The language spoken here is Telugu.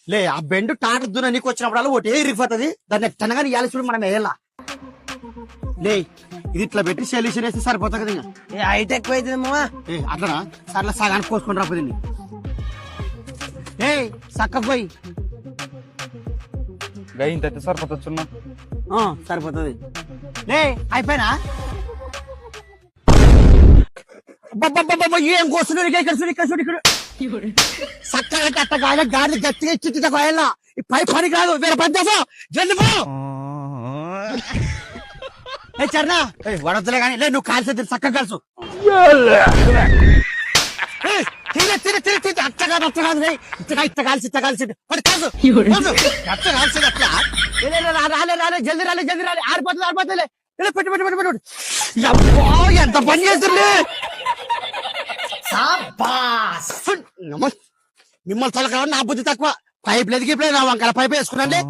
లే ఆ బెండు టాట దున్న నీకు వచ్చినప్పుడు ఒకటి ఇరిగిపోతుంది దాన్ని ఎట్టనగా ఇవ్వాలి చూడు మనం వేయాల లే ఇది ఇట్లా పెట్టి సొల్యూషన్ వేస్తే సరిపోతుంది కదా ఏ హైట్ ఎక్కువ అవుతుంది మామా. అట్లా సర్లే సగానికి కోసుకొని రాపోతుంది ఏ చక్కకు పోయి ఇంత అయితే సరిపోతున్నా సరిపోతుంది లే అయిపోయినా ఏం కోస్తున్నాడు ఇక్కడ చూడు ఇక్కడ చూడు ఇక్కడ చక్కగా అట్ట కాయల గాడి గట్టిగా ఇచ్చి కాయాల ఈ పై పని కాదు వేరే పని చేసా జల్ది పో ఏ చరణా వడద్దులే కానీ లే నువ్వు కాల్సి చక్కగా కాల్సు అట్టగా అట్టగాదు ఇట్ట కాల్సి మరి కాదు అట్ట కాల్సి అట్లా రాలే జల్ది రాలే ఆరిపోతుంది పెట్టు ఎంత పని చేస్తుంది మిమ్మల్ని తొలగా నా బుద్ధి తక్కువ పైప్ లేదు నా వంకల పైప్ వేసుకున్నాండి